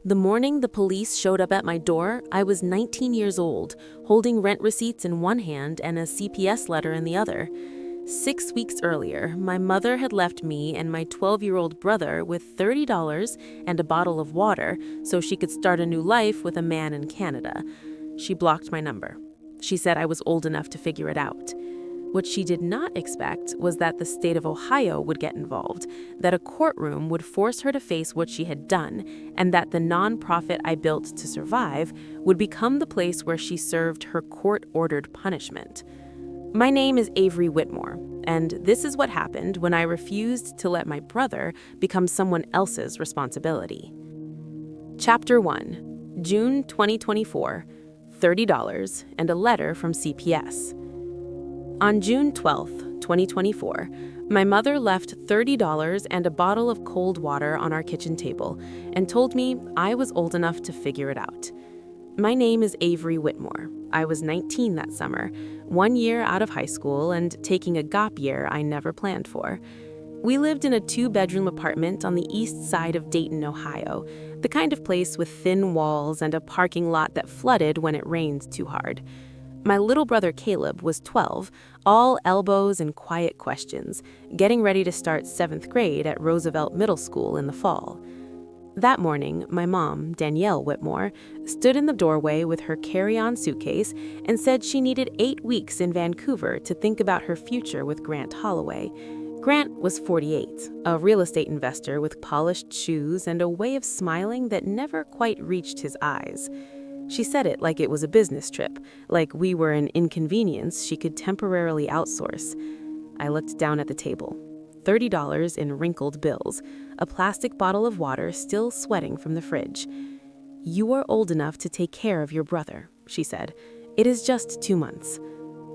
The morning the police showed up at my door, I was 19 years old, holding rent receipts in one hand and a CPS letter in the other. 6 weeks earlier, my mother had left me and my 12-year-old brother with $30 and a bottle of water so she could start a new life with a man in Canada. She blocked my number. She said I was old enough to figure it out. What she did not expect was that the state of Ohio would get involved, that a courtroom would force her to face what she had done, and that the nonprofit I built to survive would become the place where she served her court-ordered punishment. My name is Avery Whitmore, and this is what happened when I refused to let my brother become someone else's responsibility. Chapter 1, June 2024, $30 and a letter from CPS. On June 12, 2024, my mother left $30 and a bottle of cold water on our kitchen table and told me I was old enough to figure it out. My name is Avery Whitmore. I was 19 that summer, 1 year out of high school and taking a gap year I never planned for. We lived in a 2-bedroom apartment on the east side of Dayton, Ohio, the kind of place with thin walls and a parking lot that flooded when it rained too hard. My little brother Caleb was 12, all elbows and quiet questions, getting ready to start 7th grade at Roosevelt Middle School in the fall. That morning, my mom, Danielle Whitmore, stood in the doorway with her carry-on suitcase and said she needed 8 weeks in Vancouver to think about her future with Grant Holloway. Grant was 48, a real estate investor with polished shoes and a way of smiling that never quite reached his eyes. She said it like it was a business trip, like we were an inconvenience she could temporarily outsource. I looked down at the table. $30 in wrinkled bills, a plastic bottle of water still sweating from the fridge. "You are old enough to take care of your brother," she said. "It is just 2 months."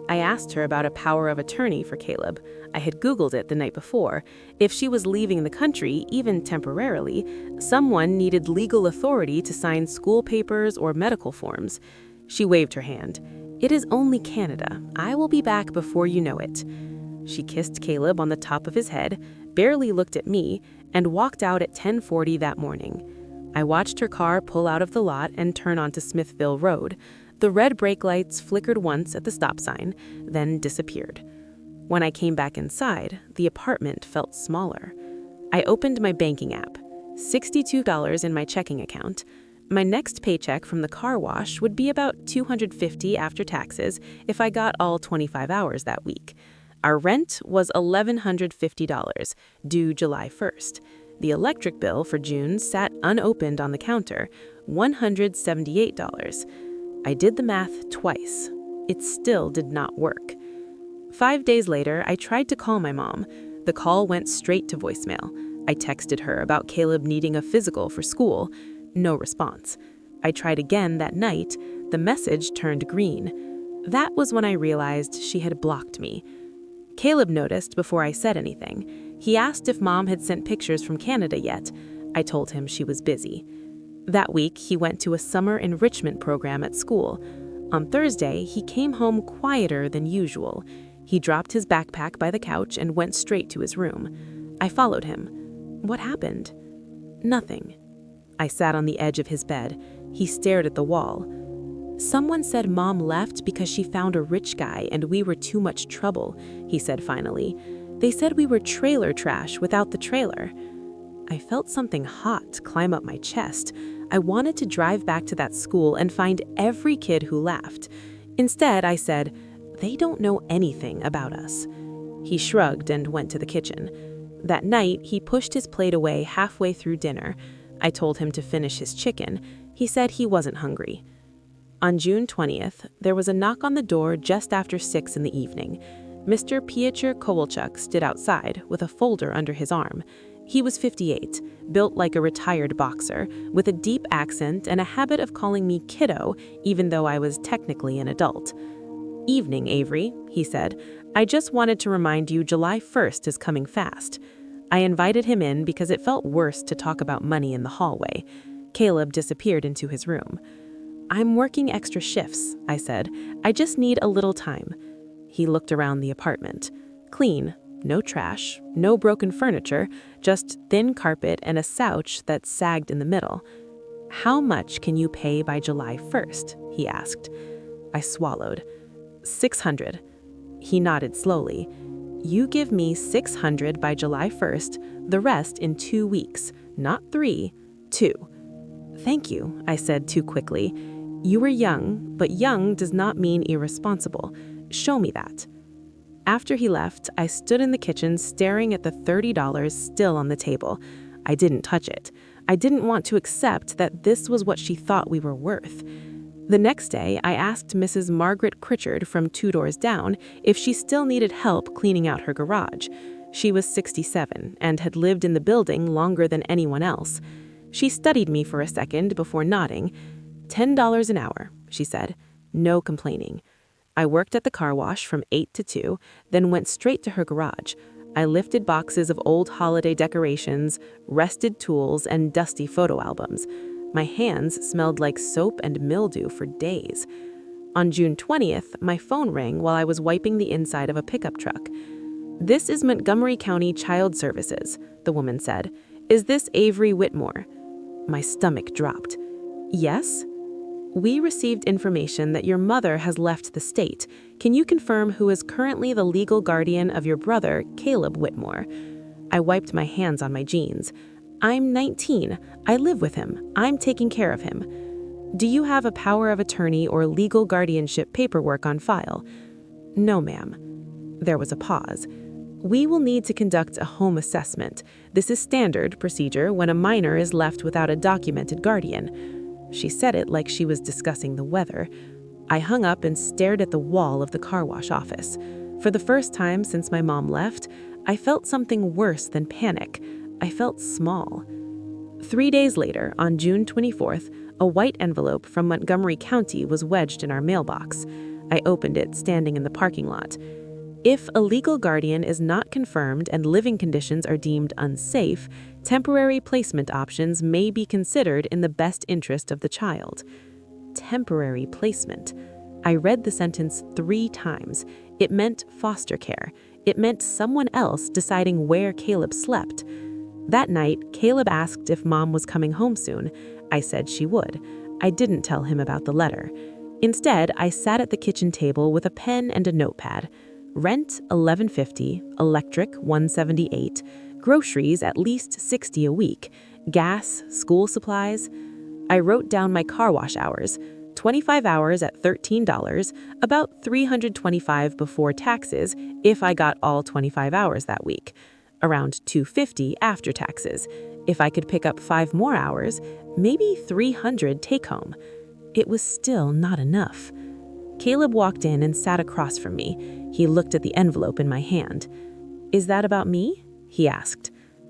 I asked her about a power of attorney for Caleb. I had Googled it the night before. If she was leaving the country, even temporarily, someone needed legal authority to sign school papers or medical forms. She waved her hand. "It is only Canada. I will be back before you know it." She kissed Caleb on the top of his head, barely looked at me, and walked out at 10:40 that morning. I watched her car pull out of the lot and turn onto Smithville Road. The red brake lights flickered once at the stop sign, then disappeared. When I came back inside, the apartment felt smaller. I opened my banking app. $62 in my checking account. My next paycheck from the car wash would be about $250 after taxes if I got all 25 hours that week. Our rent was $1,150, due July 1st. The electric bill for June sat unopened on the counter, $178. I did the math twice. It still did not work. 5 days later, I tried to call my mom. The call went straight to voicemail. I texted her about Caleb needing a physical for school. No response. I tried again that night. The message turned green. That was when I realized she had blocked me. Caleb noticed before I said anything. He asked if Mom had sent pictures from Canada yet. I told him she was busy. That week, he went to a summer enrichment program at school. On Thursday, he came home quieter than usual. He dropped his backpack by the couch and went straight to his room. I followed him. What happened? Nothing. I sat on the edge of his bed. He stared at the wall. "Someone said Mom left because she found a rich guy and we were too much trouble," he said finally. "They said we were trailer trash without the trailer." I felt something hot climb up my chest. I wanted to drive back to that school and find every kid who laughed. Instead, I said, "They don't know anything about us." He shrugged and went to the kitchen. That night, he pushed his plate away halfway through dinner. I told him to finish his chicken. He said he wasn't hungry. On June 20th, there was a knock on the door just after 6 in the evening. Mr. Piotr Kowalczuk stood outside with a folder under his arm. He was 58, built like a retired boxer, with a deep accent and a habit of calling me kiddo, even though I was technically an adult. "Evening, Avery," he said. "I just wanted to remind you July 1st is coming fast." I invited him in because it felt worse to talk about money in the hallway. Caleb disappeared into his room. "I'm working extra shifts," I said. "I just need a little time." He looked around the apartment. Clean. No trash, no broken furniture, just thin carpet and a couch that sagged in the middle. "How much can you pay by July 1st?" he asked. I swallowed. "600. He nodded slowly. "You give me 600 by July 1st, the rest in 2 weeks. Not 3, 2. "Thank you," I said too quickly. "You were young, but young does not mean irresponsible. Show me that." After he left, I stood in the kitchen staring at the $30 still on the table. I didn't touch it. I didn't want to accept that this was what she thought we were worth. The next day, I asked Mrs. Margaret Pritchard from 2 doors down if she still needed help cleaning out her garage. She was 67 and had lived in the building longer than anyone else. She studied me for a second before nodding. $10 an hour, she said. No complaining. I worked at the car wash from 8 to 2, then went straight to her garage. I lifted boxes of old holiday decorations, rusted tools, and dusty photo albums. My hands smelled like soap and mildew for days. On June 20th, my phone rang while I was wiping the inside of a pickup truck. "This is Montgomery County Child Services," the woman said. "Is this Avery Whitmore?" My stomach dropped. "Yes?" "We received information that your mother has left the state. Can you confirm who is currently the legal guardian of your brother, Caleb Whitmore?" I wiped my hands on my jeans. "I'm 19. I live with him. I'm taking care of him." "Do you have a power of attorney or legal guardianship paperwork on file?" "No, ma'am." There was a pause. "We will need to conduct a home assessment. This is standard procedure when a minor is left without a documented guardian." She said it like she was discussing the weather. I hung up and stared at the wall of the car wash office. For the first time since my mom left, I felt something worse than panic. I felt small. 3 days later, on June 24th, a white envelope from Montgomery County was wedged in our mailbox. I opened it standing in the parking lot. "If a legal guardian is not confirmed and living conditions are deemed unsafe, temporary placement options may be considered in the best interest of the child." Temporary placement. I read the sentence 3 times. It meant foster care. It meant someone else deciding where Caleb slept. That night, Caleb asked if Mom was coming home soon. I said she would. I didn't tell him about the letter. Instead, I sat at the kitchen table with a pen and a notepad. Rent $11.50, electric $178, groceries at least $60 a week, gas, school supplies. I wrote down my car wash hours, 25 hours at $13, about $325 before taxes if I got all 25 hours that week, around $250 after taxes. If I could pick up 5 more hours, maybe $300 take home. It was still not enough. Caleb walked in and sat across from me. He looked at the envelope in my hand. "Is that about me?" he asked.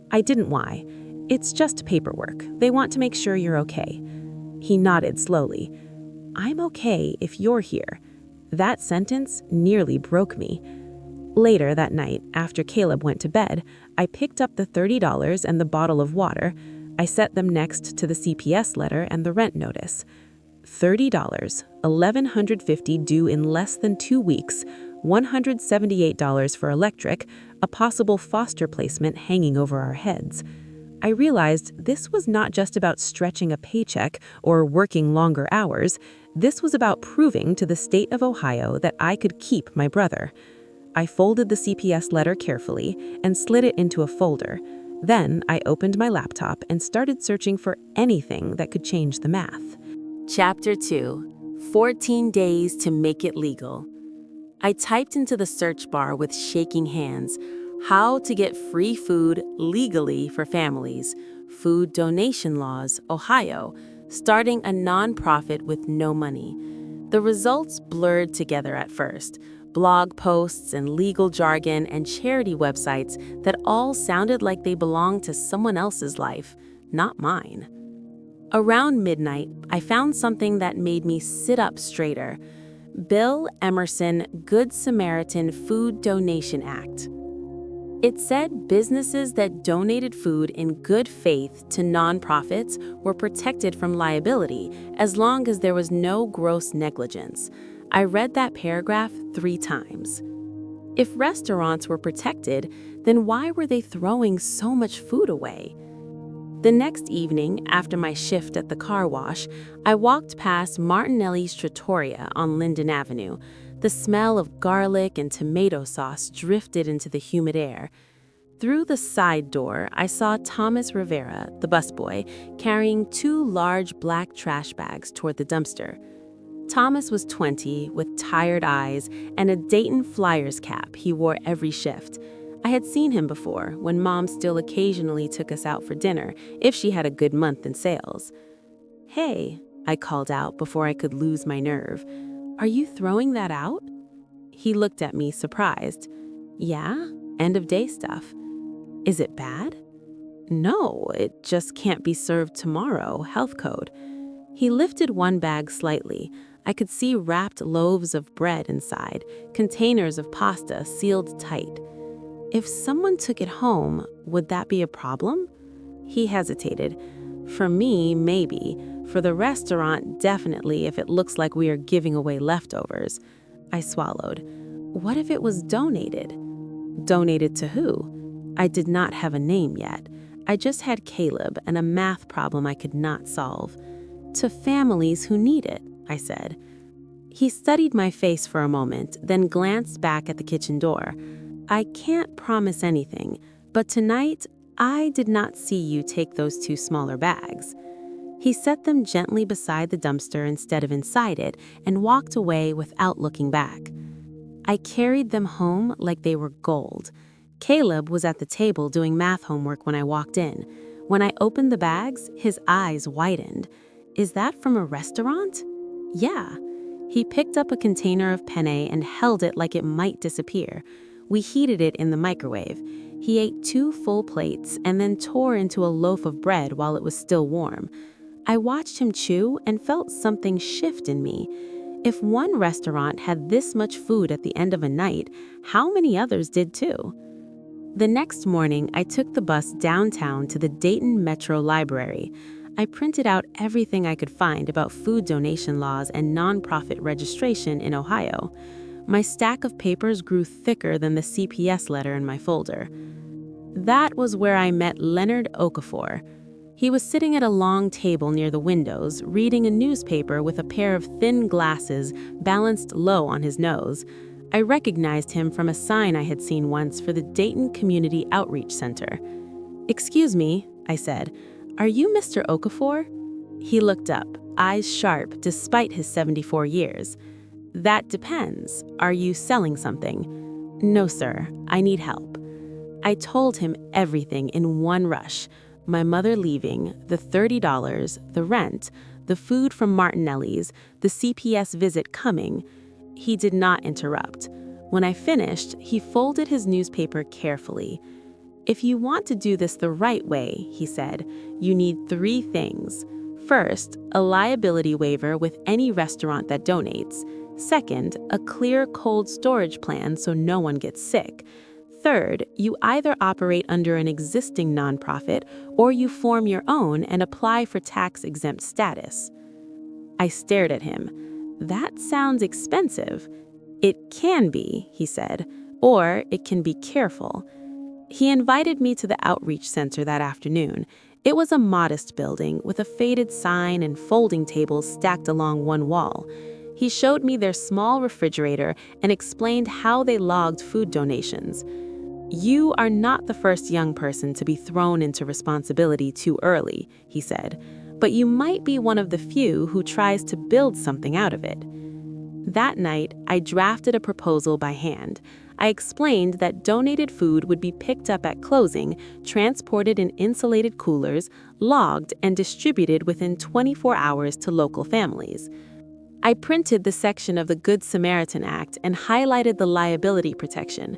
I didn't lie. "It's just paperwork. They want to make sure you're okay." He nodded slowly. "I'm okay if you're here." That sentence nearly broke me. Later that night, after Caleb went to bed, I picked up the $30 and the bottle of water. I set them next to the CPS letter and the rent notice. $30, $1,150 due in less than 2 weeks, $178 for electric, a possible foster placement hanging over our heads. I realized this was not just about stretching a paycheck or working longer hours. This was about proving to the state of Ohio that I could keep my brother. I folded the CPS letter carefully and slid it into a folder. Then I opened my laptop and started searching for anything that could change the math. Chapter 2, 14 Days to Make It Legal. I typed into the search bar with shaking hands, "How to get free food legally for families, food donation laws, Ohio, starting a nonprofit with no money." The results blurred together at first. Blog posts and legal jargon and charity websites that all sounded like they belonged to someone else's life, not mine. Around midnight, I found something that made me sit up straighter. Bill Emerson Good Samaritan Food Donation Act. It said businesses that donated food in good faith to nonprofits were protected from liability as long as there was no gross negligence. I read that paragraph 3 times. If restaurants were protected, then why were they throwing so much food away? The next evening, after my shift at the car wash, I walked past Martinelli's Trattoria on Linden Avenue. The smell of garlic and tomato sauce drifted into the humid air. Through the side door, I saw Thomas Rivera, the busboy, carrying 2 large black trash bags toward the dumpster. Thomas was 20, with tired eyes and a Dayton Flyers cap he wore every shift. I had seen him before, when Mom still occasionally took us out for dinner, if she had a good month in sales. "Hey," I called out before I could lose my nerve. "Are you throwing that out?" He looked at me surprised. "Yeah, end of day stuff." "Is it bad?" "No, it just can't be served tomorrow, health code." He lifted one bag slightly. I could see wrapped loaves of bread inside, containers of pasta sealed tight. "If someone took it home, would that be a problem?" He hesitated. "For me, maybe. For the restaurant, definitely, if it looks like we are giving away leftovers." I swallowed. "What if it was donated?" "Donated to who?" I did not have a name yet. I just had Caleb and a math problem I could not solve. "To families who need it," I said. He studied my face for a moment, then glanced back at the kitchen door. "I can't promise anything, but tonight, I did not see you take those 2 smaller bags." He set them gently beside the dumpster instead of inside it and walked away without looking back. I carried them home like they were gold. Caleb was at the table doing math homework when I walked in. When I opened the bags, his eyes widened. "Is that from a restaurant?" "Yeah." He picked up a container of penne and held it like it might disappear. We heated it in the microwave. He ate 2 full plates and then tore into a loaf of bread while it was still warm. I watched him chew and felt something shift in me. If one restaurant had this much food at the end of a night, how many others did too? The next morning, I took the bus downtown to the Dayton Metro Library. I printed out everything I could find about food donation laws and nonprofit registration in Ohio. My stack of papers grew thicker than the CPS letter in my folder. That was where I met Leonard Okafor. He was sitting at a long table near the windows, reading a newspaper with a pair of thin glasses balanced low on his nose. I recognized him from a sign I had seen once for the Dayton Community Outreach Center. "Excuse me," I said, "are you Mr. Okafor?" He looked up, eyes sharp despite his 74 years. "That depends. Are you selling something?" "No, sir. I need help." I told him everything in one rush. My mother leaving, the $30, the rent, the food from Martinelli's, the CPS visit coming. He did not interrupt. When I finished, he folded his newspaper carefully. "If you want to do this the right way," he said, "you need 3 things. First, a liability waiver with any restaurant that donates. Second, a clear cold storage plan so no one gets sick. Third, you either operate under an existing nonprofit or you form your own and apply for tax-exempt status." I stared at him. "That sounds expensive." "It can be," he said, "or it can be careful." He invited me to the outreach center that afternoon. It was a modest building with a faded sign and folding tables stacked along one wall. He showed me their small refrigerator and explained how they logged food donations. "You are not the first young person to be thrown into responsibility too early," he said, "but you might be one of the few who tries to build something out of it." That night, I drafted a proposal by hand. I explained that donated food would be picked up at closing, transported in insulated coolers, logged, and distributed within 24 hours to local families. I printed the section of the Good Samaritan Act and highlighted the liability protection.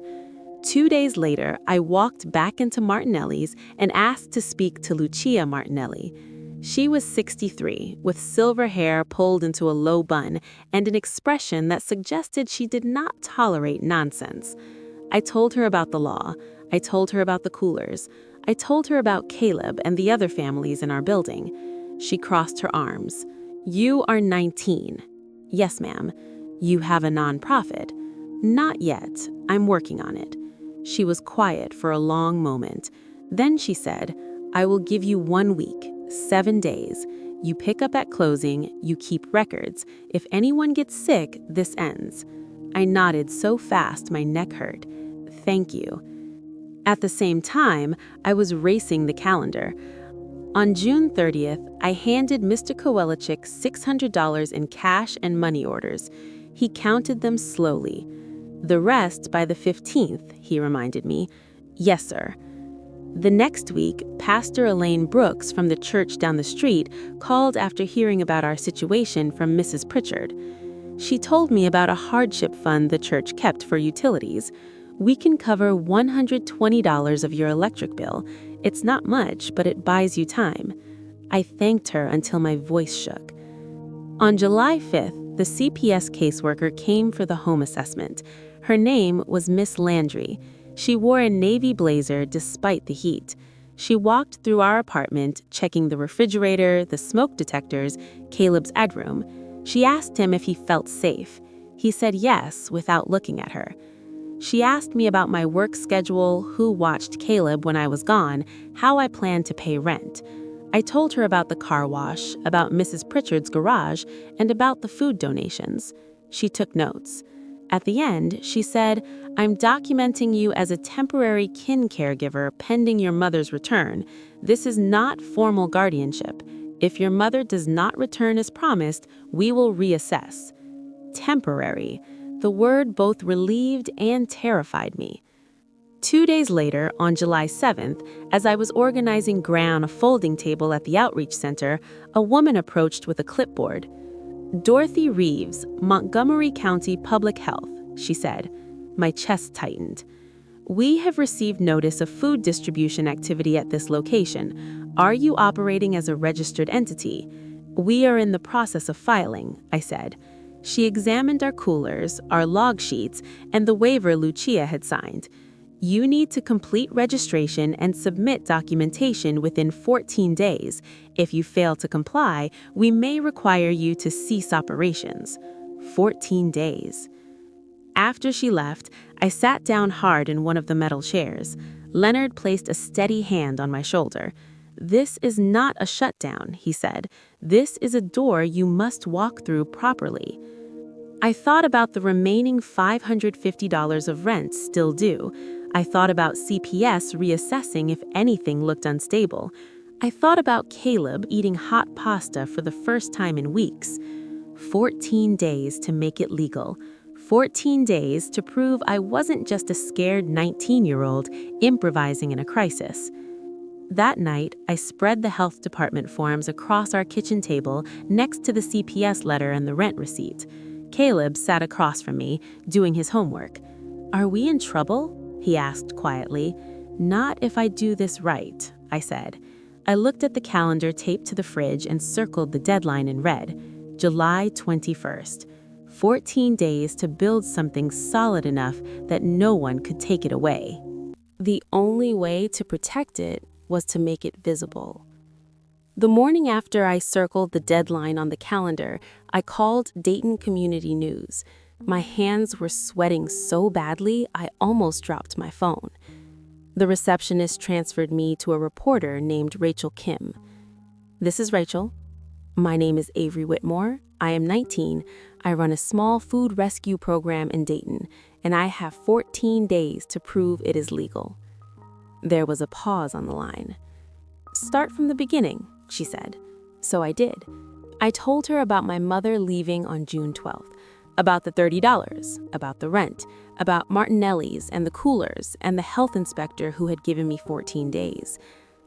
2 days later, I walked back into Martinelli's and asked to speak to Lucia Martinelli. She was 63, with silver hair pulled into a low bun and an expression that suggested she did not tolerate nonsense. I told her about the law. I told her about the coolers. I told her about Caleb and the other families in our building. She crossed her arms. "You are 19. "Yes, ma'am." "You have a nonprofit." "Not yet. I'm working on it." She was quiet for a long moment. Then she said, I will give you 1 week, 7 days. You pick up at closing, you keep records. If anyone gets sick, this ends. I nodded so fast my neck hurt. Thank you. At the same time, I was racing the calendar. On June 30th, I handed Mr. Kowalczyk $600 in cash and money orders. He counted them slowly. The rest by the 15th, he reminded me. Yes, sir. The next week, Pastor Elaine Brooks from the church down the street called after hearing about our situation from Mrs. Pritchard. She told me about a hardship fund the church kept for utilities. We can cover $120 of your electric bill. It's not much, but it buys you time. I thanked her until my voice shook. On July 5th, the CPS caseworker came for the home assessment. Her name was Miss Landry. She wore a navy blazer despite the heat. She walked through our apartment, checking the refrigerator, the smoke detectors, Caleb's bedroom. She asked him if he felt safe. He said yes without looking at her. She asked me about my work schedule, who watched Caleb when I was gone, how I planned to pay rent. I told her about the car wash, about Mrs. Pritchard's garage, and about the food donations. She took notes. At the end, she said, I'm documenting you as a temporary kin caregiver pending your mother's return. This is not formal guardianship. If your mother does not return as promised, we will reassess. Temporary. The word both relieved and terrified me. 2 days later, on July 7th, as I was organizing Gran on a folding table at the outreach center, a woman approached with a clipboard. Dorothy Reeves, Montgomery County Public Health, she said. My chest tightened. We have received notice of food distribution activity at this location. Are you operating as a registered entity? We are in the process of filing, I said. She examined our coolers, our log sheets, and the waiver Lucia had signed. You need to complete registration and submit documentation within 14 days. If you fail to comply, we may require you to cease operations. 14 days. After she left, I sat down hard in one of the metal chairs. Leonard placed a steady hand on my shoulder. This is not a shutdown, he said. This is a door you must walk through properly. I thought about the remaining $550 of rent still due. I thought about CPS reassessing if anything looked unstable. I thought about Caleb eating hot pasta for the first time in weeks. 14 days to make it legal. 14 days to prove I wasn't just a scared 19-year-old improvising in a crisis. That night, I spread the health department forms across our kitchen table next to the CPS letter and the rent receipt. Caleb sat across from me, doing his homework. Are we in trouble? He asked quietly. Not if I do this right, I said. I looked at the calendar taped to the fridge and circled the deadline in red. July 21st. 14 days to build something solid enough that no one could take it away. The only way to protect it was to make it visible. The morning after I circled the deadline on the calendar, I called Dayton Community News. My hands were sweating so badly, I almost dropped my phone. The receptionist transferred me to a reporter named Rachel Kim. This is Rachel. My name is Avery Whitmore. I am 19. I run a small food rescue program in Dayton, and I have 14 days to prove it is legal. There was a pause on the line. Start from the beginning, she said. So I did. I told her about my mother leaving on June 12th, about the $30, about the rent, about Martinelli's and the coolers, and the health inspector who had given me 14 days.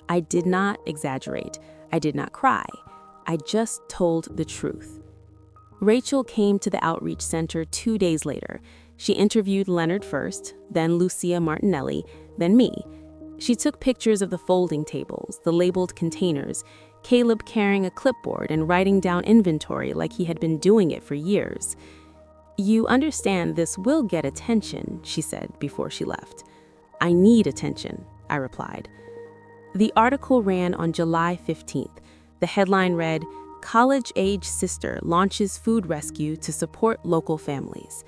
I did not exaggerate. I did not cry. I just told the truth. Rachel came to the outreach center 2 days later. She interviewed Leonard first, then Lucia Martinelli, then me. She took pictures of the folding tables, the labeled containers, Caleb carrying a clipboard and writing down inventory like he had been doing it for years. You understand this will get attention, she said before she left. I need attention, I replied. The article ran on July 15th. The headline read, College-age sister launches food rescue to support local families.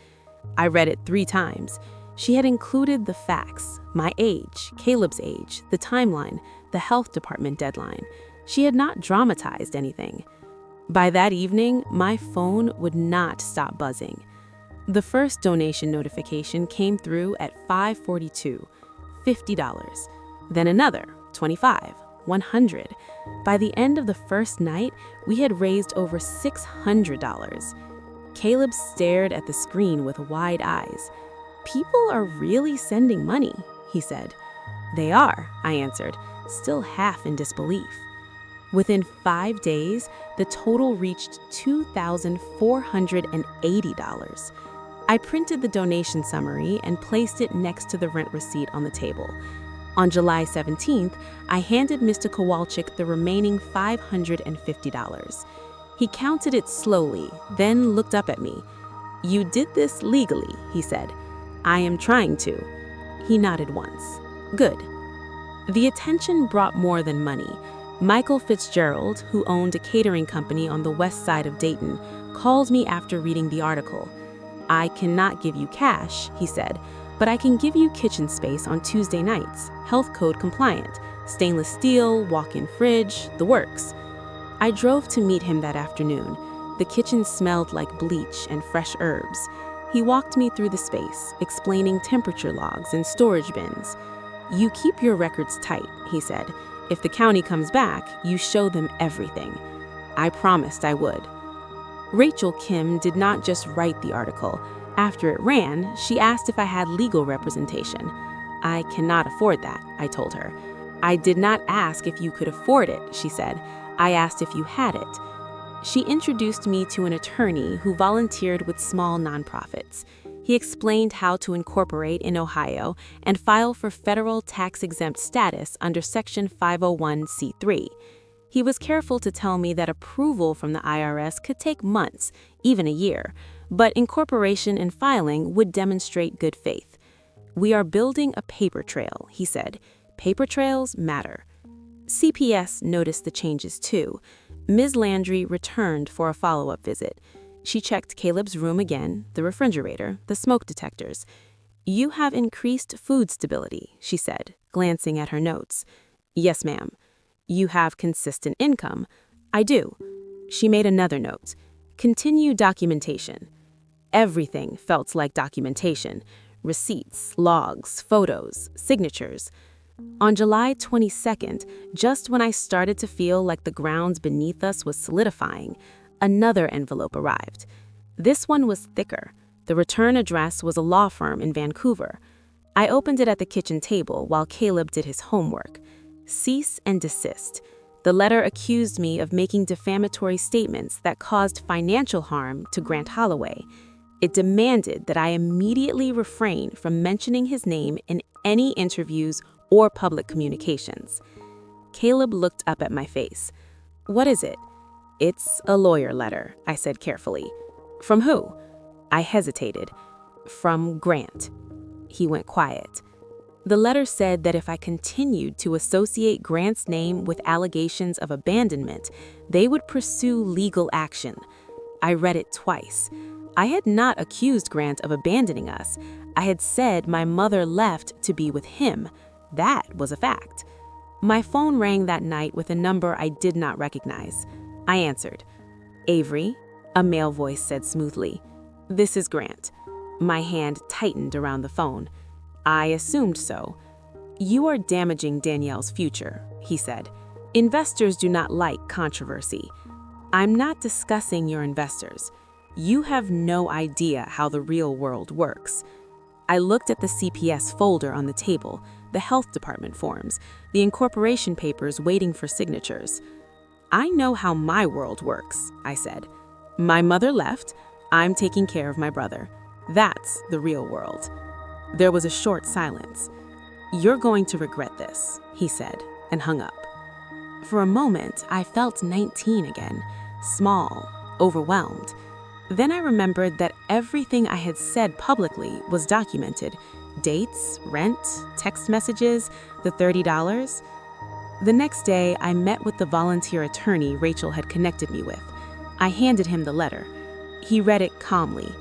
I read it 3 times. She had included the facts, my age, Caleb's age, the timeline, the health department deadline. She had not dramatized anything. By that evening, my phone would not stop buzzing. The first donation notification came through at 5:42, $50. Then another, 25, 100. By the end of the first night, we had raised over $600. Caleb stared at the screen with wide eyes. "People are really sending money," he said. "They are," I answered, still half in disbelief. Within 5 days, the total reached $2,480. I printed the donation summary and placed it next to the rent receipt on the table. On July 17th, I handed Mr. Kowalczyk the remaining $550. He counted it slowly, then looked up at me. "You did this legally," he said. "I am trying to." He nodded once. "Good." The attention brought more than money. Michael Fitzgerald, who owned a catering company on the west side of Dayton, called me after reading the article. "I cannot give you cash," he said, "but I can give you kitchen space on Tuesday nights, health code compliant, stainless steel, walk-in fridge, the works." I drove to meet him that afternoon. The kitchen smelled like bleach and fresh herbs. He walked me through the space, explaining temperature logs and storage bins. "You keep your records tight," he said. "If the county comes back, you show them everything." I promised I would. Rachel Kim did not just write the article. After it ran, she asked if I had legal representation. "I cannot afford that," I told her. "I did not ask if you could afford it," she said. "I asked if you had it." She introduced me to an attorney who volunteered with small nonprofits. He explained how to incorporate in Ohio and file for federal tax-exempt status under Section 501c3. He was careful to tell me that approval from the IRS could take months, even a year, but incorporation and filing would demonstrate good faith. "We are building a paper trail," he said. "Paper trails matter." CPS noticed the changes too. Ms. Landry returned for a follow-up visit. She checked Caleb's room again, the refrigerator, the smoke detectors. "You have increased food stability," she said, glancing at her notes. "Yes, ma'am." "You have consistent income." "I do." She made another note. "Continue documentation." Everything felt like documentation. Receipts, logs, photos, signatures. On July 22nd, just when I started to feel like the ground beneath us was solidifying, another envelope arrived. This one was thicker. The return address was a law firm in Vancouver. I opened it at the kitchen table while Caleb did his homework. Cease and desist. The letter accused me of making defamatory statements that caused financial harm to Grant Holloway. It demanded that I immediately refrain from mentioning his name in any interviews or public communications. Caleb looked up at my face. "What is it?" "It's a lawyer letter," I said carefully. "From who?" I hesitated. "From Grant." He went quiet. The letter said that if I continued to associate Grant's name with allegations of abandonment, they would pursue legal action. I read it twice. I had not accused Grant of abandoning us. I had said my mother left to be with him. That was a fact. My phone rang that night with a number I did not recognize. I answered. "Avery," a male voice said smoothly. "This is Grant." My hand tightened around the phone. I assumed so. "You are damaging Danielle's future," he said. "Investors do not like controversy." "I'm not discussing your investors. You have no idea how the real world works." I looked at the CPS folder on the table, the health department forms, the incorporation papers waiting for signatures. "I know how my world works," I said. "My mother left. I'm taking care of my brother. That's the real world." There was a short silence. "You're going to regret this," he said, and hung up. For a moment, I felt 19 again, small, overwhelmed. Then I remembered that everything I had said publicly was documented. Dates, rent, text messages, the $30. The next day, I met with the volunteer attorney Rachel had connected me with. I handed him the letter. He read it calmly.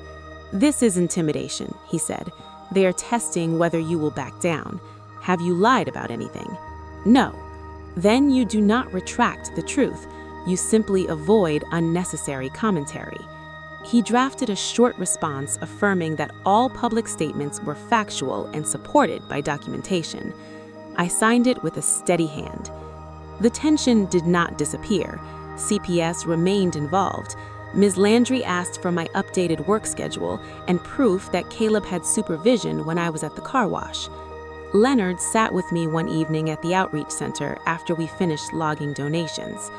"This is intimidation," he said. "They are testing whether you will back down. Have you lied about anything?" "No." Then you do not retract the truth. You simply avoid unnecessary commentary. He drafted a short response affirming that all public statements were factual and supported by documentation. I signed it with a steady hand. The tension did not disappear. CPS remained involved. Ms. Landry asked for my updated work schedule and proof that Caleb had supervision when I was at the car wash. Leonard sat with me one evening at the outreach center after we finished logging donations.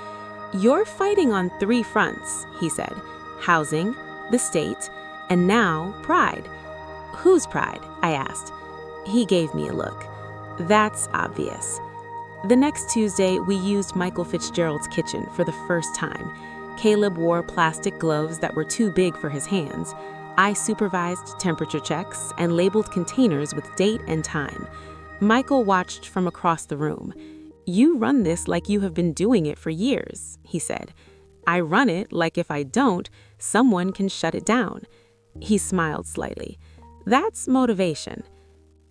"You're fighting on 3 fronts," he said. "Housing, the state, and now pride." "Whose pride?" I asked. He gave me a look. "That's obvious." The next Tuesday, we used Michael Fitzgerald's kitchen for the first time. Caleb wore plastic gloves that were too big for his hands. I supervised temperature checks and labeled containers with date and time. Michael watched from across the room. "You run this like you have been doing it for years," he said. "I run it like if I don't, someone can shut it down." He smiled slightly. "That's motivation."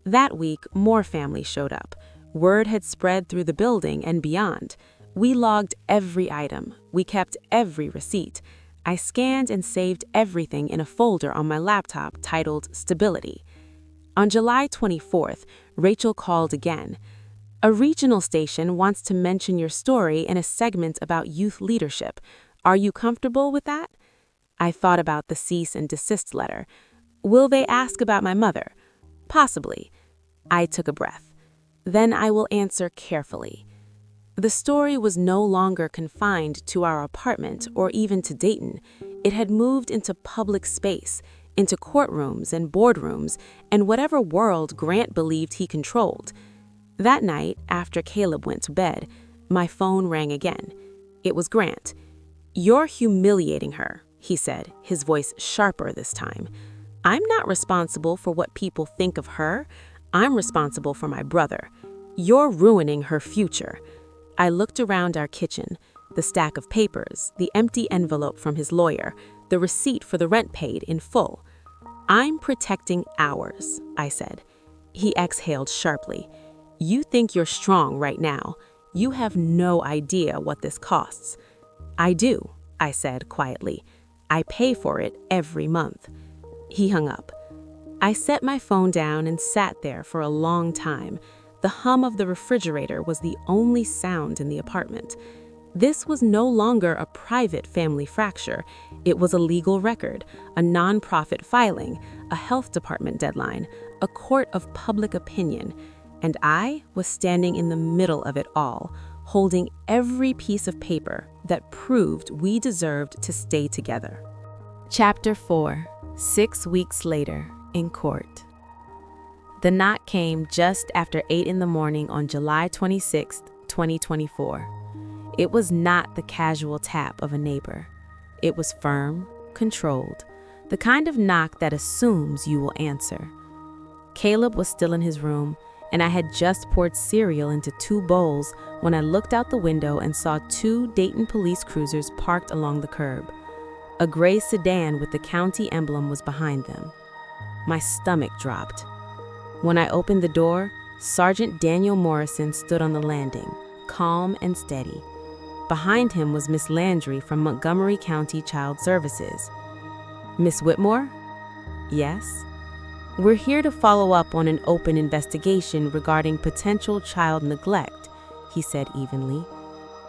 That week, more families showed up. Word had spread through the building and beyond. We logged every item. We kept every receipt. I scanned and saved everything in a folder on my laptop titled Stability. On July 24th, Rachel called again. "A regional station wants to mention your story in a segment about youth leadership. Are you comfortable with that?" I thought about the cease and desist letter. "Will they ask about my mother?" "Possibly." I took a breath. "Then I will answer carefully." The story was no longer confined to our apartment or even to Dayton. It had moved into public space, into courtrooms and boardrooms, and whatever world Grant believed he controlled. That night, after Caleb went to bed, my phone rang again. It was Grant. "You're humiliating her," he said, his voice sharper this time. "I'm not responsible for what people think of her. I'm responsible for my brother. You're ruining her future." I looked around our kitchen, the stack of papers, the empty envelope from his lawyer, the receipt for the rent paid in full. "I'm protecting ours," I said. He exhaled sharply. "You think you're strong right now. You have no idea what this costs." "I do," I said quietly. "I pay for it every month." He hung up. I set my phone down and sat there for a long time. The hum of the refrigerator was the only sound in the apartment. This was no longer a private family fracture. It was a legal record, a nonprofit filing, a health department deadline, a court of public opinion. And I was standing in the middle of it all, holding every piece of paper that proved we deserved to stay together. Chapter 4. 6 weeks later, in court. The knock came just after 8 in the morning on July 26, 2024. It was not the casual tap of a neighbor. It was firm, controlled, the kind of knock that assumes you will answer. Caleb was still in his room, and I had just poured cereal into 2 bowls when I looked out the window and saw 2 Dayton police cruisers parked along the curb. A gray sedan with the county emblem was behind them. My stomach dropped. When I opened the door, Sergeant Daniel Morrison stood on the landing, calm and steady. Behind him was Miss Landry from Montgomery County Child Services. "Miss Whitmore?" "Yes." "We're here to follow up on an open investigation regarding potential child neglect," he said evenly.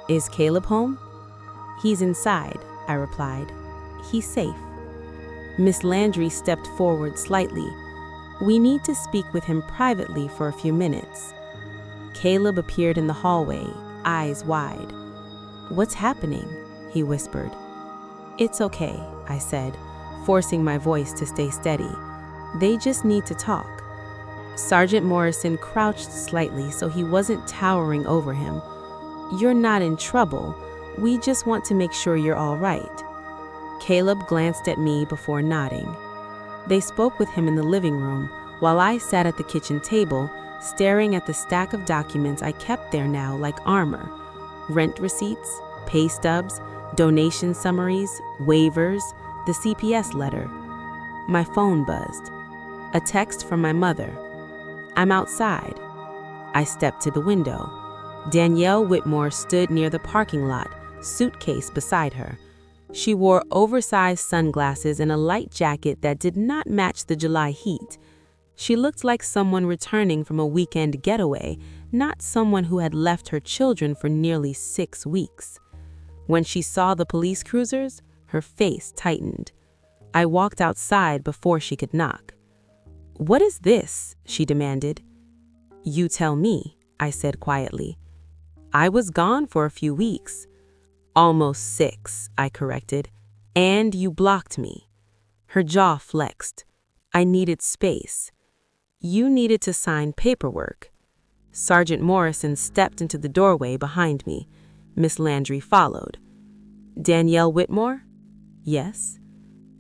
"Is Caleb home?" "He's inside," I replied. "He's safe." Miss Landry stepped forward slightly. "We need to speak with him privately for a few minutes." Caleb appeared in the hallway, eyes wide. "What's happening?" he whispered. "It's okay," I said, forcing my voice to stay steady. "They just need to talk." Sergeant Morrison crouched slightly so he wasn't towering over him. "You're not in trouble. We just want to make sure you're all right." Caleb glanced at me before nodding. They spoke with him in the living room while I sat at the kitchen table, staring at the stack of documents I kept there now like armor. Rent receipts, pay stubs, donation summaries, waivers, the CPS letter. My phone buzzed. A text from my mother. "I'm outside." I stepped to the window. Danielle Whitmore stood near the parking lot, suitcase beside her. She wore oversized sunglasses and a light jacket that did not match the July heat. She looked like someone returning from a weekend getaway, not someone who had left her children for nearly 6 weeks. When she saw the police cruisers, her face tightened. I walked outside before she could knock. "What is this?" she demanded. "You tell me," I said quietly. "I was gone for a few weeks." "Almost 6, I corrected. "And you blocked me." Her jaw flexed. "I needed space." "You needed to sign paperwork." Sergeant Morrison stepped into the doorway behind me. Miss Landry followed. "Danielle Whitmore?" "Yes."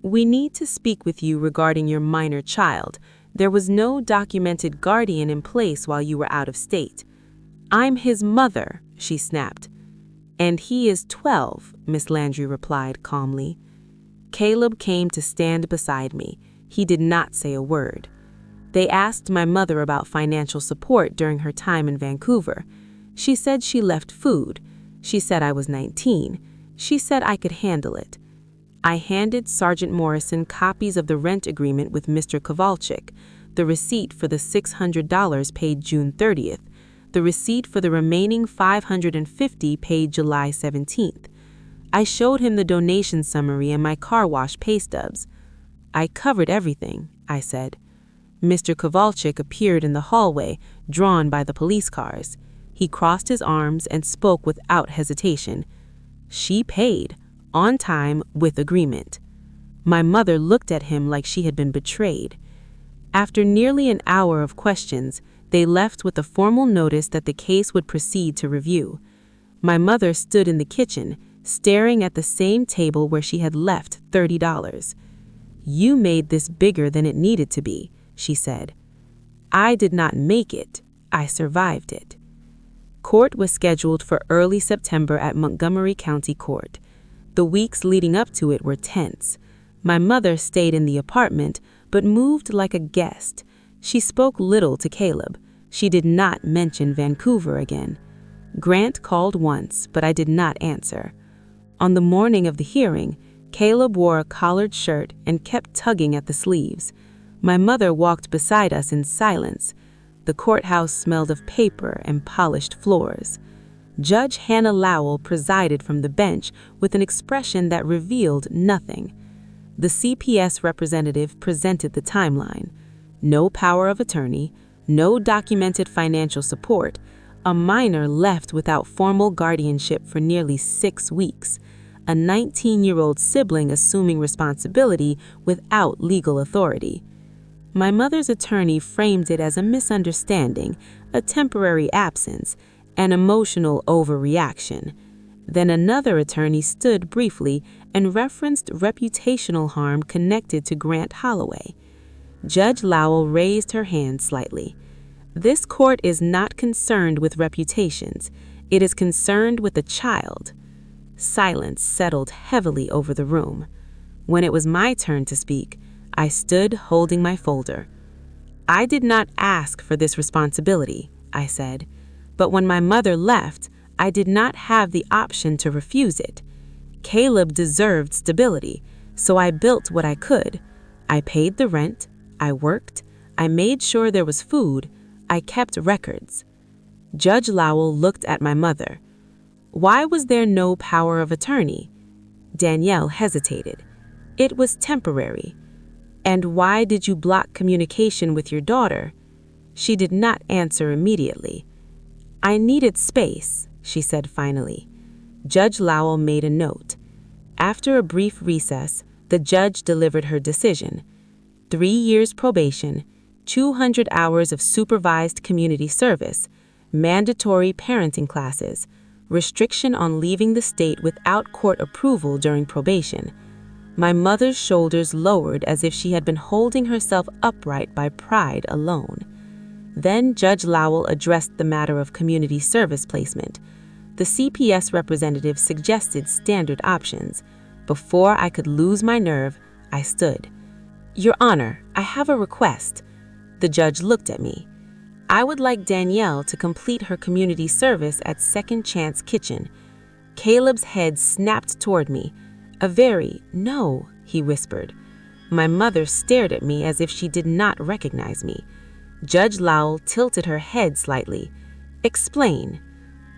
"We need to speak with you regarding your minor child. There was no documented guardian in place while you were out of state." "I'm his mother," she snapped. "And he is 12, Miss Landry replied calmly. Caleb came to stand beside me. He did not say a word. They asked my mother about financial support during her time in Vancouver. She said she left food. She said I was 19. She said I could handle it. I handed Sergeant Morrison copies of the rent agreement with Mr. Kowalczyk, the receipt for the $600 paid June 30th, the receipt for the remaining $550 paid July 17th. I showed him the donation summary and my car wash pay stubs. "I covered everything," I said. Mr. Kowalczyk appeared in the hallway, drawn by the police cars. He crossed his arms and spoke without hesitation. "She paid, on time, with agreement." My mother looked at him like she had been betrayed. After nearly an hour of questions, they left with a formal notice that the case would proceed to review. My mother stood in the kitchen, staring at the same table where she had left $30. "You made this bigger than it needed to be," she said. "I did not make it. I survived it." Court was scheduled for early September at Montgomery County Court. The weeks leading up to it were tense. My mother stayed in the apartment, but moved like a guest. She spoke little to Caleb. She did not mention Vancouver again. Grant called once, but I did not answer. On the morning of the hearing, Caleb wore a collared shirt and kept tugging at the sleeves. My mother walked beside us in silence. The courthouse smelled of paper and polished floors. Judge Hannah Lowell presided from the bench with an expression that revealed nothing. The CPS representative presented the timeline. No power of attorney, no documented financial support, a minor left without formal guardianship for nearly 6 weeks, a 19-year-old sibling assuming responsibility without legal authority. My mother's attorney framed it as a misunderstanding, a temporary absence, an emotional overreaction. Then another attorney stood briefly and referenced reputational harm connected to Grant Holloway. Judge Lowell raised her hand slightly. "This court is not concerned with reputations. It is concerned with a child." Silence settled heavily over the room. When it was my turn to speak, I stood holding my folder. "I did not ask for this responsibility," I said. "But when my mother left, I did not have the option to refuse it. Caleb deserved stability, so I built what I could. I paid the rent, I worked, I made sure there was food, I kept records." Judge Lowell looked at my mother. "Why was there no power of attorney?" Danielle hesitated. "It was temporary." "And why did you block communication with your daughter?" She did not answer immediately. "I needed space," she said finally. Judge Lowell made a note. After a brief recess, the judge delivered her decision. 3 years probation, 200 hours of supervised community service, mandatory parenting classes, restriction on leaving the state without court approval during probation. My mother's shoulders lowered as if she had been holding herself upright by pride alone. Then Judge Lowell addressed the matter of community service placement. The CPS representative suggested standard options. Before I could lose my nerve, I stood. "Your Honor, I have a request." The judge looked at me. I would like Danielle to complete her community service at Second Chance Kitchen. Caleb's head snapped toward me. No, he whispered. My mother stared at me as if she did not recognize me. Judge Lowell tilted her head slightly. Explain.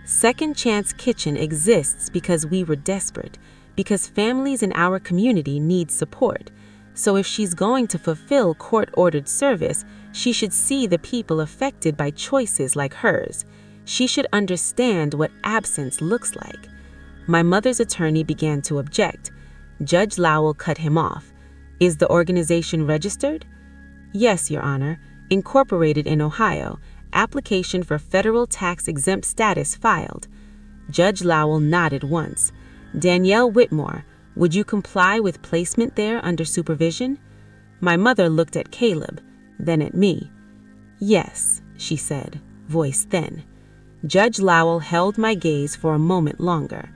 Second Chance Kitchen exists because we were desperate, because families in our community need support. So if she's going to fulfill court-ordered service, she should see the people affected by choices like hers. She should understand what absence looks like. My mother's attorney began to object. Judge Lowell cut him off. Is the organization registered? Yes, Your Honor. Incorporated in Ohio. Application for federal tax-exempt status filed. Judge Lowell nodded once. Danielle Whitmore, would you comply with placement there under supervision? My mother looked at Caleb, then at me. Yes, she said, voice thin. Judge Lowell held my gaze for a moment longer.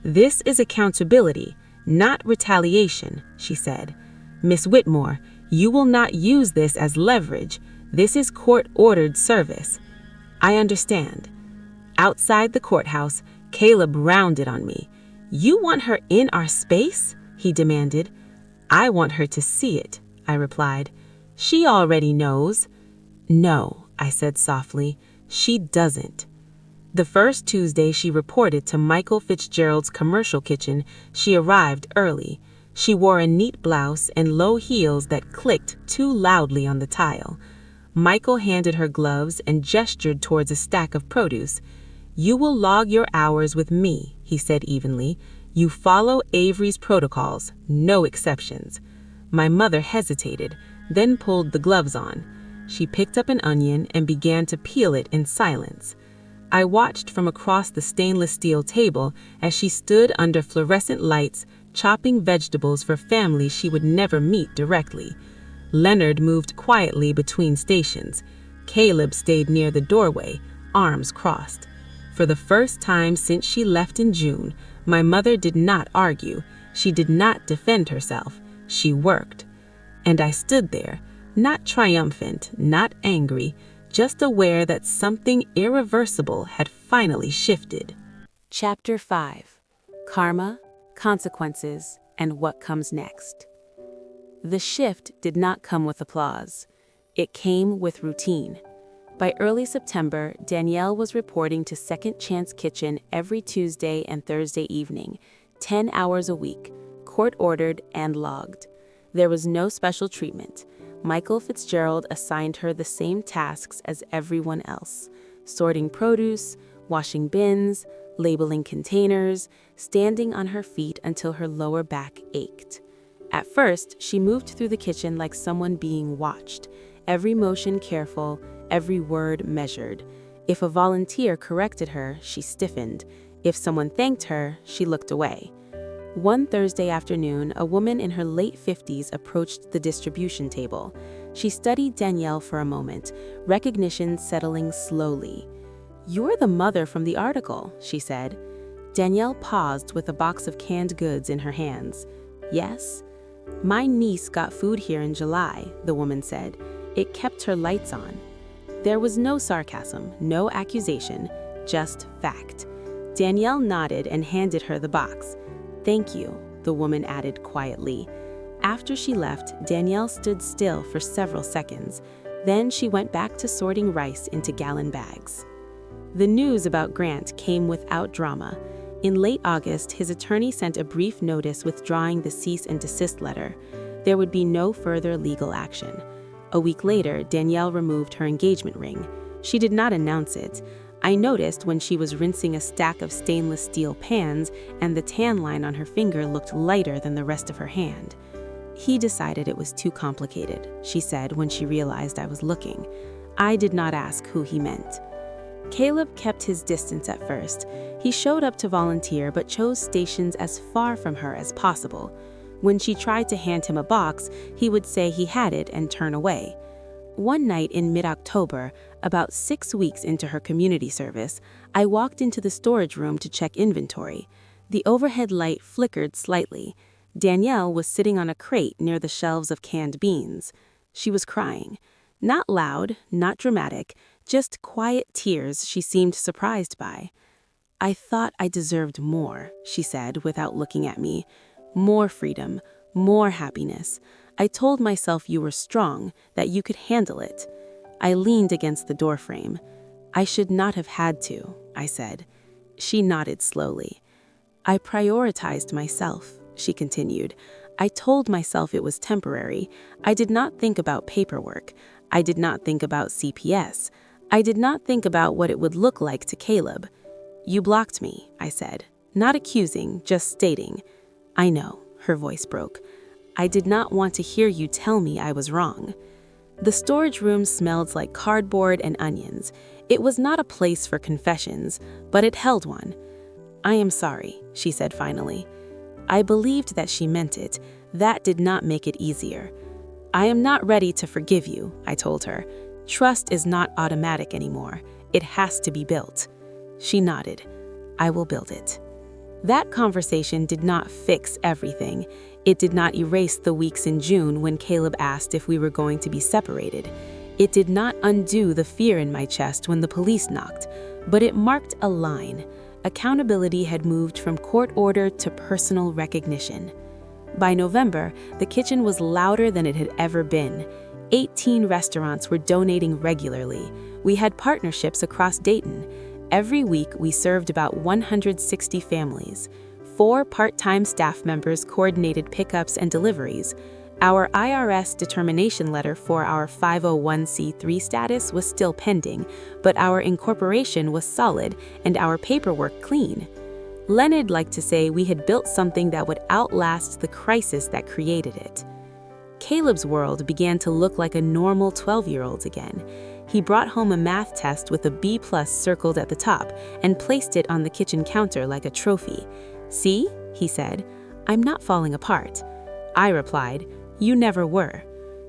This is accountability, not retaliation, she said. Miss Whitmore, you will not use this as leverage. This is court-ordered service. I understand. Outside the courthouse, Caleb rounded on me. You want her in our space? He demanded. I want her to see it, I replied. She already knows. No, I said softly. She doesn't. The first Tuesday she reported to Michael Fitzgerald's commercial kitchen, she arrived early. She wore a neat blouse and low heels that clicked too loudly on the tile. Michael handed her gloves and gestured towards a stack of produce. You will log your hours with me, he said evenly. You follow Avery's protocols, no exceptions. My mother hesitated, then pulled the gloves on. She picked up an onion and began to peel it in silence. I watched from across the stainless steel table as she stood under fluorescent lights, chopping vegetables for families she would never meet directly. Leonard moved quietly between stations. Caleb stayed near the doorway, arms crossed. For the first time since she left in June, my mother did not argue. She did not defend herself. She worked. And I stood there, not triumphant, not angry, just aware that something irreversible had finally shifted. Chapter 5. Karma, Consequences, and What Comes Next. The shift did not come with applause. It came with routine. By early September, Danielle was reporting to Second Chance Kitchen every Tuesday and Thursday evening, 10 hours a week, court-ordered and logged. There was no special treatment. Michael Fitzgerald assigned her the same tasks as everyone else: sorting produce, washing bins, labeling containers, standing on her feet until her lower back ached. At first, she moved through the kitchen like someone being watched, every motion careful, every word measured. If a volunteer corrected her, she stiffened. If someone thanked her, she looked away. One Thursday afternoon, a woman in her late 50s approached the distribution table. She studied Danielle for a moment, recognition settling slowly. "You're the mother from the article," she said. Danielle paused with a box of canned goods in her hands. "Yes?" "My niece got food here in July," the woman said. "It kept her lights on." There was no sarcasm, no accusation, just fact. Danielle nodded and handed her the box. "Thank you," the woman added quietly. After she left, Danielle stood still for several seconds. Then she went back to sorting rice into gallon bags. The news about Grant came without drama. In late August, his attorney sent a brief notice withdrawing the cease and desist letter. There would be no further legal action. A week later, Danielle removed her engagement ring. She did not announce it. I noticed when she was rinsing a stack of stainless steel pans, and the tan line on her finger looked lighter than the rest of her hand. "He decided it was too complicated," she said when she realized I was looking. I did not ask who he meant. Caleb kept his distance at first. He showed up to volunteer but chose stations as far from her as possible. When she tried to hand him a box, he would say he had it and turn away. One night in mid-October, about 6 weeks into her community service, I walked into the storage room to check inventory. The overhead light flickered slightly. Danielle was sitting on a crate near the shelves of canned beans. She was crying. Not loud, not dramatic, Just quiet tears she seemed surprised by. "I thought I deserved more," she said without looking at me. "More freedom, more happiness. I told myself you were strong, that you could handle it." I leaned against the doorframe. "I should not have had to," I said. She nodded slowly. "I prioritized myself," she continued. "I told myself it was temporary. I did not think about paperwork. I did not think about CPS. I did not think about what it would look like to Caleb." "You blocked me," I said. Not accusing, just stating. "I know," her voice broke. "I did not want to hear you tell me I was wrong." The storage room smelled like cardboard and onions. It was not a place for confessions, but it held one. "I am sorry," she said finally. I believed that she meant it. That did not make it easier. "I am not ready to forgive you," I told her. "Trust is not automatic anymore. It has to be built." She nodded. "I will build it." That conversation did not fix everything. It did not erase the weeks in June when Caleb asked if we were going to be separated. It did not undo the fear in my chest when the police knocked, but it marked a line. Accountability had moved from court order to personal recognition. By November, the kitchen was louder than it had ever been. 18 restaurants were donating regularly. We had partnerships across Dayton. Every week, we served about 160 families. 4 part-time staff members coordinated pickups and deliveries. Our IRS determination letter for our 501c3 status was still pending, but our incorporation was solid and our paperwork clean. Leonard liked to say we had built something that would outlast the crisis that created it. Caleb's world began to look like a normal 12-year-old's again. He brought home a math test with a B+ circled at the top and placed it on the kitchen counter like a trophy. "See?" he said. "I'm not falling apart." I replied, "You never were."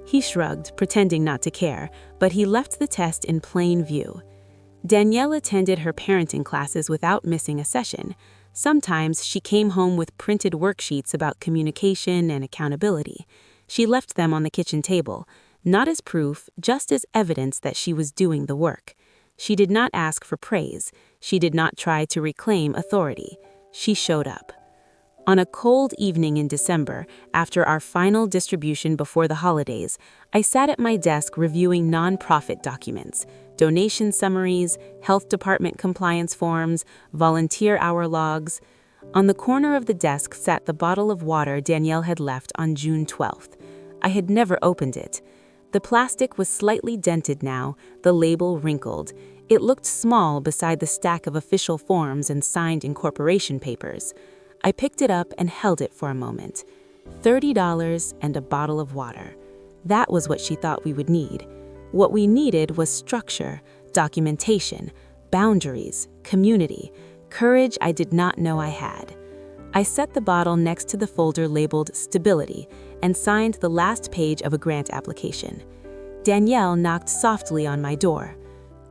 He shrugged, pretending not to care, but he left the test in plain view. Danielle attended her parenting classes without missing a session. Sometimes she came home with printed worksheets about communication and accountability. She left them on the kitchen table, not as proof, just as evidence that she was doing the work. She did not ask for praise. She did not try to reclaim authority. She showed up. On a cold evening in December, after our final distribution before the holidays, I sat at my desk reviewing nonprofit documents, donation summaries, health department compliance forms, volunteer hour logs. On the corner of the desk sat the bottle of water Danielle had left on June 12th. I had never opened it. The plastic was slightly dented now, the label wrinkled. It looked small beside the stack of official forms and signed incorporation papers. I picked it up and held it for a moment. $30 and a bottle of water. That was what she thought we would need. What we needed was structure, documentation, boundaries, community, courage I did not know I had. I set the bottle next to the folder labeled Stability and signed the last page of a grant application. Danielle knocked softly on my door.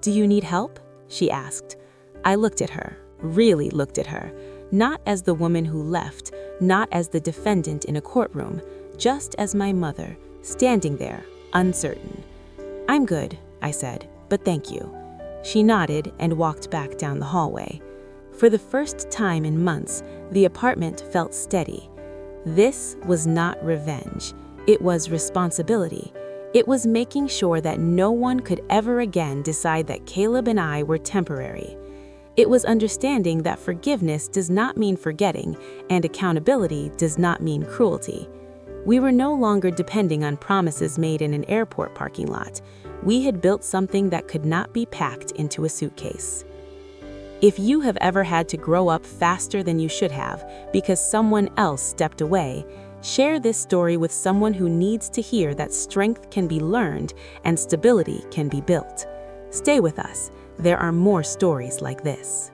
"Do you need help?" she asked. I looked at her, really looked at her. Not as the woman who left, not as the defendant in a courtroom, just as my mother, standing there, uncertain. "I'm good," I said, "but thank you." She nodded and walked back down the hallway. For the first time in months, the apartment felt steady. This was not revenge. It was responsibility. It was making sure that no one could ever again decide that Caleb and I were temporary. It was understanding that forgiveness does not mean forgetting, and accountability does not mean cruelty. We were no longer depending on promises made in an airport parking lot. We had built something that could not be packed into a suitcase. If you have ever had to grow up faster than you should have because someone else stepped away, share this story with someone who needs to hear that strength can be learned and stability can be built. Stay with us. There are more stories like this.